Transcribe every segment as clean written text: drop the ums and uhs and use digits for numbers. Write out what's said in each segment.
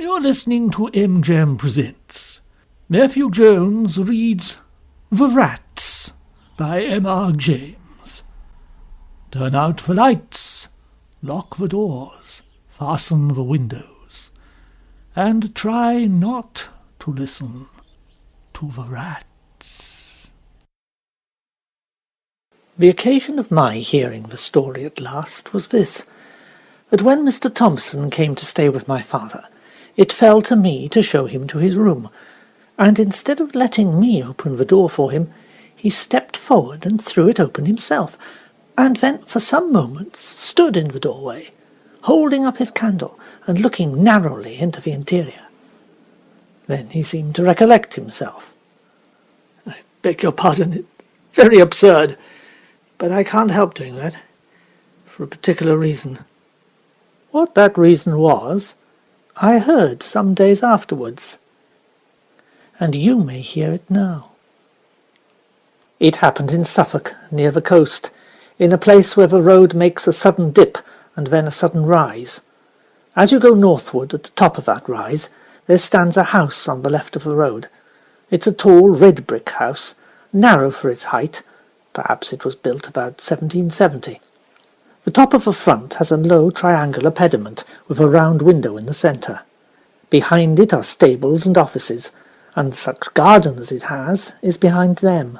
You're listening to MGM Presents. Matthew Jones reads The Rats by M.R. James. Turn out the lights, lock the doors, fasten the windows, and try not to listen to the rats. The occasion of my hearing the story at last was this, that when Mr. Thompson came to stay with my father, it fell to me to show him to his room, and instead of letting me open the door for him, he stepped forward and threw it open himself, and then for some moments stood in the doorway, holding up his candle and looking narrowly into the interior. Then he seemed to recollect himself. "I beg your pardon, it's very absurd, but I can't help doing that, for a particular reason." What that reason was, I heard some days afterwards, and you may hear it now. It happened in Suffolk, near the coast, in a place where the road makes a sudden dip and then a sudden rise. As you go northward at the top of that rise, there stands a house on the left of the road. It's a tall red brick house, narrow for its height. Perhaps it was built about 1770. The top of the front has a low triangular pediment with a round window in the centre. Behind it are stables and offices, and such garden as it has is behind them.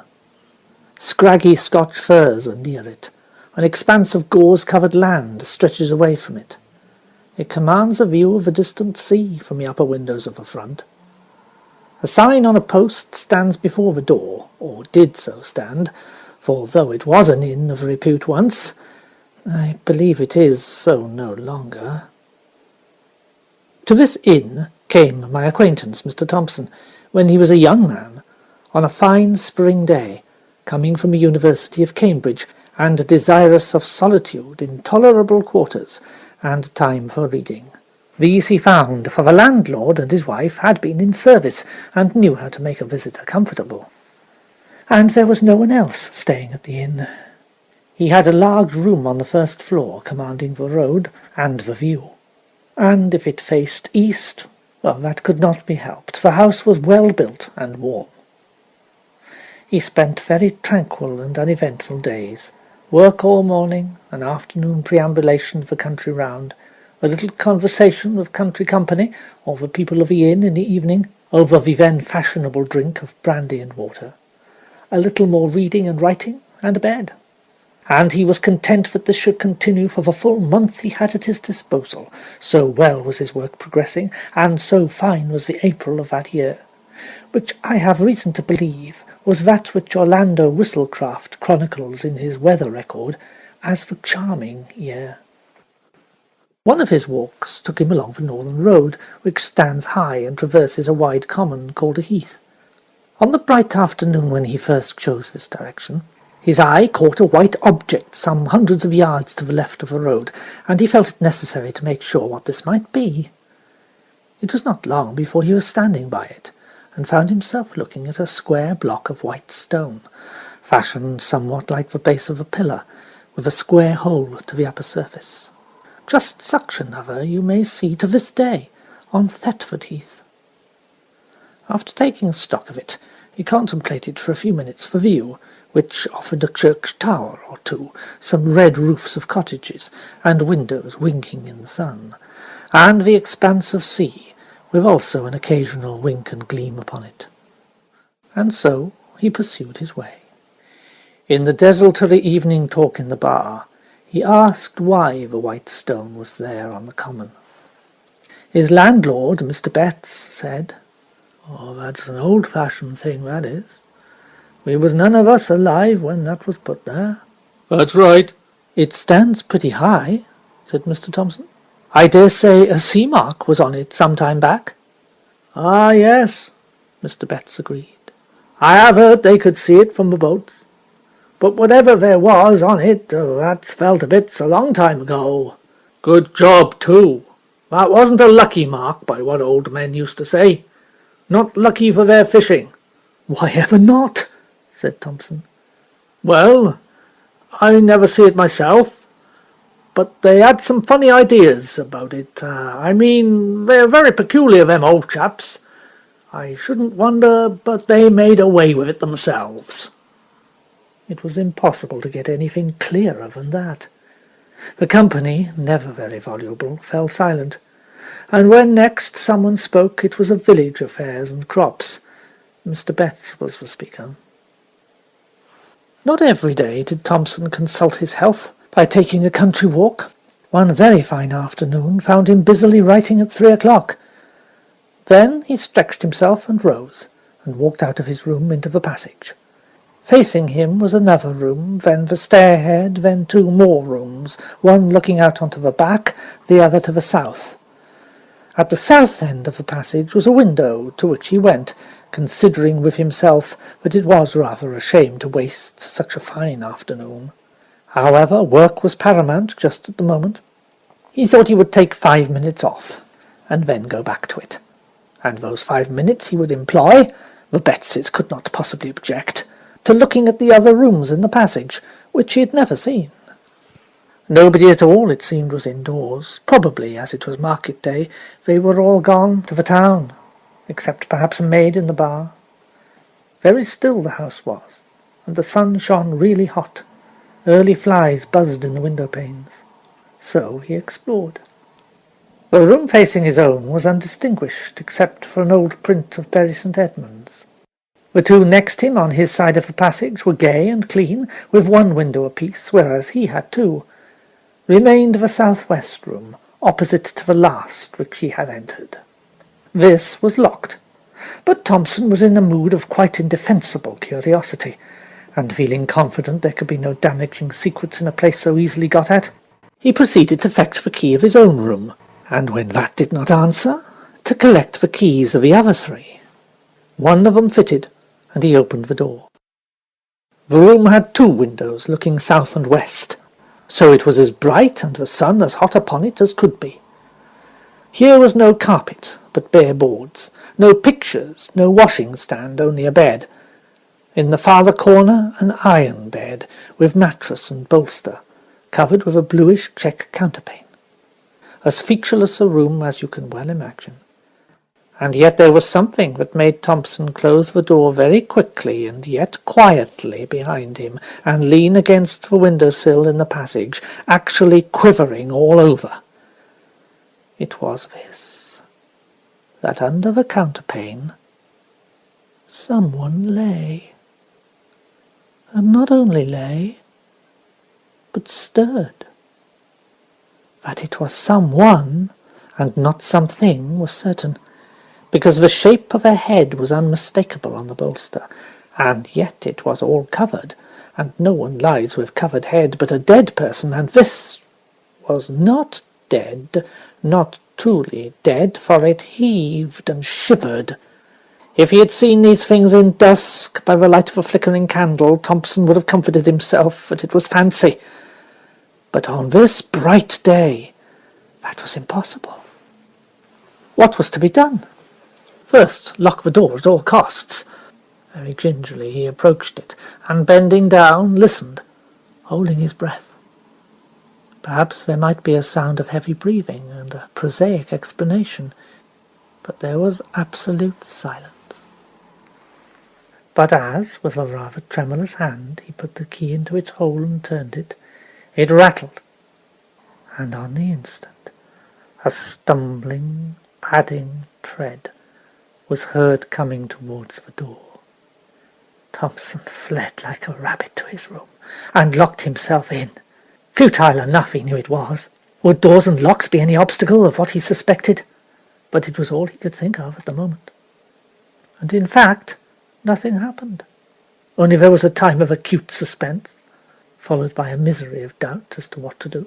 Scraggy Scotch firs are near it. An expanse of gorse-covered land stretches away from it. It commands a view of the distant sea from the upper windows of the front. A sign on a post stands before the door, or did so stand, for though it was an inn of repute once, I believe it is so no longer. To this inn came my acquaintance, Mr. Thompson, when he was a young man, on a fine spring day, coming from the University of Cambridge, and desirous of solitude in tolerable quarters, and time for reading. These he found, for the landlord and his wife had been in service, and knew how to make a visitor comfortable. And there was no one else staying at the inn. He had a large room on the first floor, commanding the road and the view. And if it faced east, well, that could not be helped. The house was well built and warm. He spent very tranquil and uneventful days. Work all morning, an afternoon preambulation of the country round, a little conversation with country company, or the people of the inn in the evening, over the then fashionable drink of brandy and water. A little more reading and writing, and a bed. And he was content that this should continue for the full month he had at his disposal, so well was his work progressing, and so fine was the April of that year, which I have reason to believe was that which Orlando Whistlecraft chronicles in his weather record as the charming year. One of his walks took him along the northern road, which stands high and traverses a wide common called a heath. On the bright afternoon when he first chose this direction, his eye caught a white object some hundreds of yards to the left of the road, and he felt it necessary to make sure what this might be. It was not long before he was standing by it, and found himself looking at a square block of white stone, fashioned somewhat like the base of a pillar, with a square hole to the upper surface. Just such another you may see to this day on Thetford Heath. After taking stock of it, he contemplated for a few minutes the view, which offered a church tower or two, some red roofs of cottages, and windows winking in the sun, and the expanse of sea, with also an occasional wink and gleam upon it. And so he pursued his way. In the desultory evening talk in the bar, he asked why the white stone was there on the common. His landlord, Mr. Betts, said, "Oh, that's an old-fashioned thing, that is. We was none of us alive when that was put there." "That's right." "It stands pretty high," said Mr. Thompson. "I dare say a sea mark was on it some time back." "Ah, yes," Mr. Betts agreed. "I have heard they could see it from the boats. But whatever there was on it, that's fell to bits a long time ago. Good job, too. That wasn't a lucky mark, by what old men used to say. Not lucky for their fishing." "Why ever not?" said Thompson. "Well, I never see it myself, but they had some funny ideas about it. They're very peculiar, them old chaps. I shouldn't wonder but they made away with it themselves." It was impossible to get anything clearer than that. The company, never very voluble, fell silent, and when next someone spoke it was of village affairs and crops. Mr. Betts was the speaker. Not every day did Thompson consult his health by taking a country walk. One very fine afternoon found him busily writing at 3 o'clock. Then he stretched himself and rose, and walked out of his room into the passage. Facing him was another room, then the stairhead, then 2 more rooms, one looking out onto the back, the other to the south. At the south end of the passage was a window, to which he went, considering with himself that it was rather a shame to waste such a fine afternoon. However, work was paramount just at the moment. He thought he would take 5 minutes off, and then go back to it. And those 5 minutes he would employ, the Bettses could not possibly object, to looking at the other rooms in the passage, which he had never seen. Nobody at all, it seemed, was indoors. Probably, as it was market day, they were all gone to the town, except perhaps a maid in the bar. Very still the house was, and the sun shone really hot. Early flies buzzed in the window-panes. So he explored. The room facing his own was undistinguished, except for an old print of Bury St. Edmunds. The 2 next him on his side of the passage were gay and clean, with 1 window apiece, whereas he had 2. Remained the south-west room, opposite to the last which he had entered. This was locked, but Thompson was in a mood of quite indefensible curiosity, and feeling confident there could be no damaging secrets in a place so easily got at, he proceeded to fetch the key of his own room, and when that did not answer, to collect the keys of the other 3. One of them fitted, and he opened the door. The room had 2 windows looking south and west, so it was as bright and the sun as hot upon it as could be. Here was no carpet, but bare boards, no pictures, no washing-stand, only a bed. In the farther corner an iron bed, with mattress and bolster, covered with a bluish check counterpane. As featureless a room as you can well imagine. And yet there was something that made Thompson close the door very quickly and yet quietly behind him, and lean against the window-sill in the passage, actually quivering all over. It was this, that under the counterpane someone lay. And not only lay, but stirred. That it was someone, and not something, was certain, because the shape of a head was unmistakable on the bolster, and yet it was all covered, and no one lies with covered head but a dead person, and this was not dead, not truly dead, for it heaved and shivered. If he had seen these things in dusk, by the light of a flickering candle, Thompson would have comforted himself that it was fancy. But on this bright day, that was impossible. What was to be done? First, lock the door at all costs. Very gingerly he approached it, and bending down, listened, holding his breath. Perhaps there might be a sound of heavy breathing and a prosaic explanation, but there was absolute silence. But as, with a rather tremulous hand, he put the key into its hole and turned it, it rattled, and on the instant a stumbling, padding tread was heard coming towards the door. Thompson fled like a rabbit to his room, and locked himself in. Futile enough he knew it was. Would doors and locks be any obstacle of what he suspected? But it was all he could think of at the moment. And in fact, nothing happened. Only there was a time of acute suspense, followed by a misery of doubt as to what to do.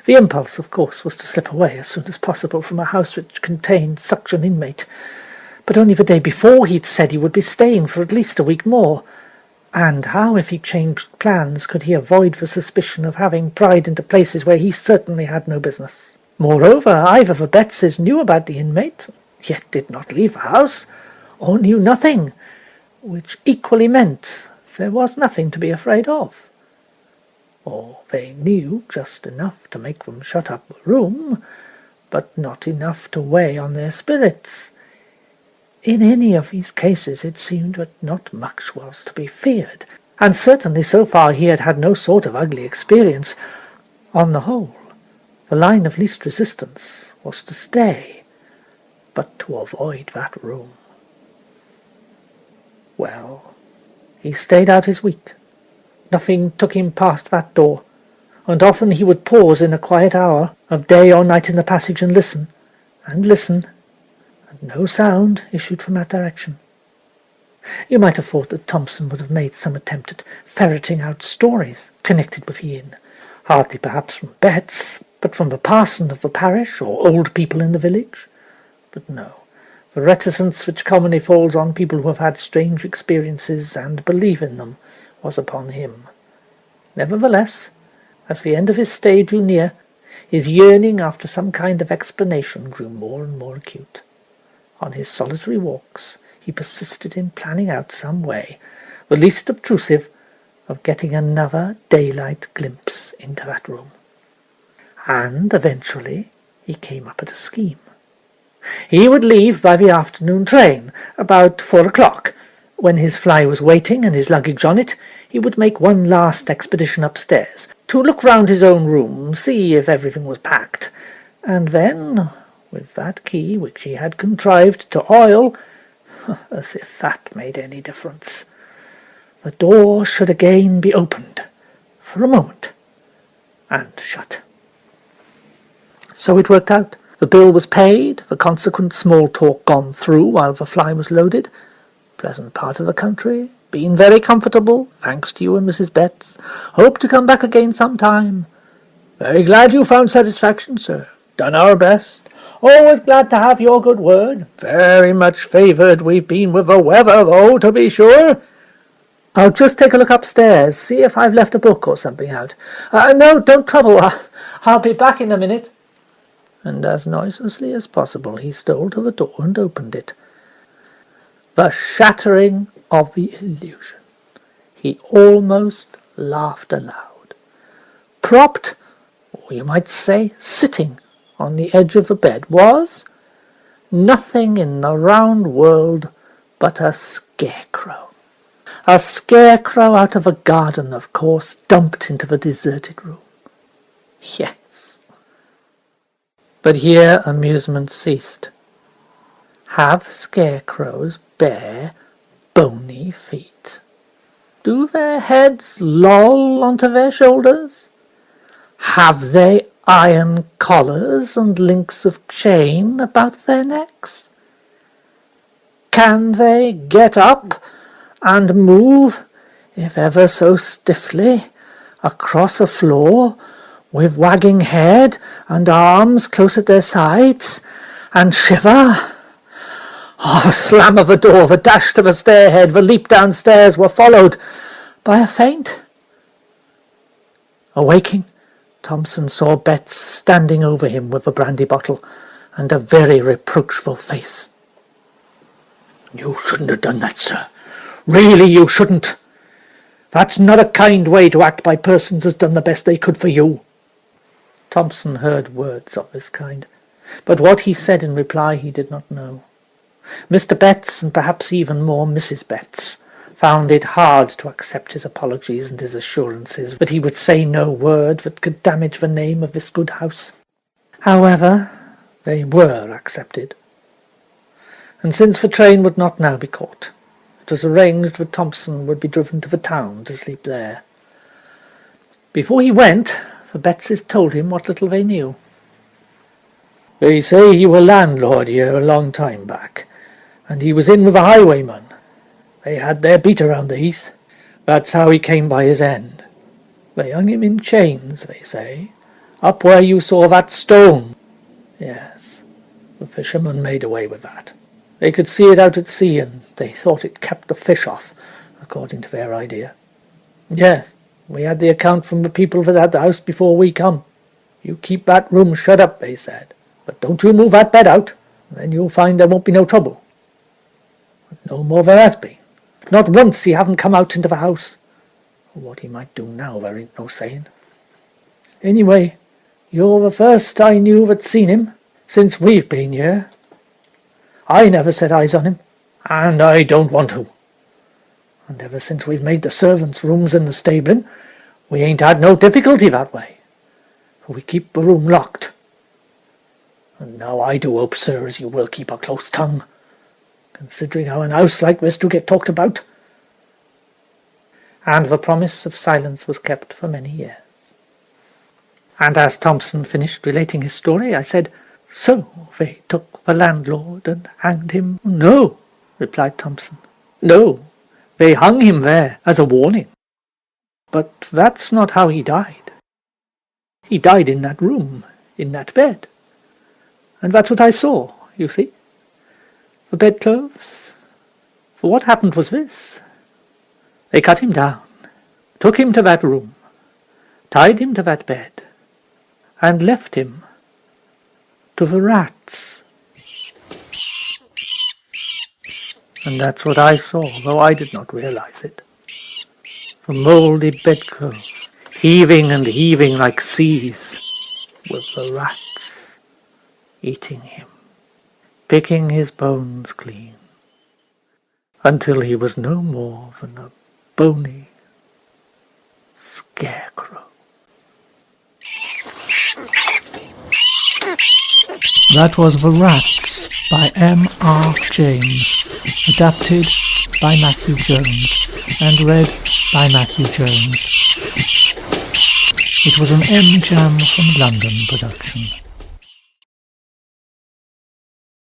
The impulse, of course, was to slip away as soon as possible from a house which contained such an inmate. But only the day before he'd said he would be staying for at least a week more. And how, if he changed plans, could he avoid the suspicion of having pried into places where he certainly had no business? Moreover, either the Bettses knew about the inmate, yet did not leave the house, or knew nothing, which equally meant there was nothing to be afraid of. or they knew just enough to make them shut up the room, but not enough to weigh on their spirits. In any of these cases it seemed that not much was to be feared, and certainly so far he had had no sort of ugly experience. On the whole, the line of least resistance was to stay, but to avoid that room. Well, he stayed out his week. Nothing took him past that door, and often he would pause in a quiet hour of day or night in the passage and listen, and no sound issued from that direction. You might have thought that Thompson would have made some attempt at ferreting out stories connected with the inn, hardly perhaps from Betts, but from the parson of the parish or old people in the village. But no, the reticence which commonly falls on people who have had strange experiences and believe in them was upon him. Nevertheless, as the end of his stay drew near, his yearning after some kind of explanation grew more and more acute. On his solitary walks he persisted in planning out some way, the least obtrusive, of getting another daylight glimpse into that room. And eventually he came up with a scheme. He would leave by the afternoon train, about 4 o'clock. When his fly was waiting and his luggage on it, he would make one last expedition upstairs, to look round his own room, see if everything was packed, and then, with that key which he had contrived to oil, as if that made any difference, the door should again be opened, for a moment, and shut. So it worked out. The bill was paid, the consequent small talk gone through while the fly was loaded. Pleasant part of the country, been very comfortable, thanks to you and Mrs. Betts. Hope to come back again some time. Very glad you found satisfaction, sir. Done our best. Always glad to have your good word. Very much favoured we've been with the weather, though, to be sure. I'll just take a look upstairs, see if I've left a book or something out. No, don't trouble. I'll be back in a minute. And as noiselessly as possible he stole to the door and opened it. The shattering of the illusion. He almost laughed aloud. Propped, or you might say sitting, on the edge of the bed was nothing in the round world but a scarecrow. A scarecrow out of a garden, of course, dumped into the deserted room. Yes. But here amusement ceased. Have scarecrows bare, bony feet? Do their heads loll onto their shoulders? Have they iron collars and links of chain about their necks? Can they get up and move, if ever so stiffly, across a floor, with wagging head and arms close at their sides, and shiver? The slam of the door, the dash to the stairhead, the leap downstairs were followed by a faint. Awaking, Thompson saw Betts standing over him with a brandy bottle and a very reproachful face. You shouldn't have done that, sir. Really, you shouldn't. That's not a kind way to act by persons as done the best they could for you. Thompson heard words of this kind, but what he said in reply he did not know. Mr. Betts, and perhaps even more Mrs. Betts, found it hard to accept his apologies and his assurances that he would say no word that could damage the name of this good house. However, they were accepted, and since the train would not now be caught, it was arranged that Thompson would be driven to the town to sleep there. Before he went, the Bettses told him what little they knew. They say he were landlord here a long time back, and he was in with a highwayman. They had their beat around the heath. That's how he came by his end. They hung him in chains, they say, up where you saw that stone. Yes, the fishermen made away with that. They could see it out at sea, and they thought it kept the fish off, according to their idea. Yes, we had the account from the people that had the house before we come. You keep that room shut up, they said, but don't you move that bed out, then you'll find there won't be no trouble. But no more there has been. Not once he haven't come out into the house. What he might do now there ain't no saying. Anyway, you're the first I knew that's seen him since we've been here. I never set eyes on him, and I don't want to. And ever since we've made the servants' rooms in the stabling, we ain't had no difficulty that way, for we keep the room locked. And now I do hope, sir, as you will keep a close tongue, considering how an house like this do get talked about. And the promise of silence was kept for many years. And as Thompson finished relating his story, I said, "So they took the landlord and hanged him?" "No," replied Thompson. "No, they hung him there as a warning. But that's not how he died. He died in that room, in that bed. And that's what I saw, you see. The bedclothes. For what happened was this. They cut him down, took him to that room, tied him to that bed, and left him to the rats. And that's what I saw, though I did not realize it. The mouldy bedclothes, heaving and heaving like seas, with the rats eating him, picking his bones clean, until he was no more than a bony scarecrow. That was The Rats by M.R. James, adapted by Matthew Jones and read by Matthew Jones. It was an M-Jam from London production.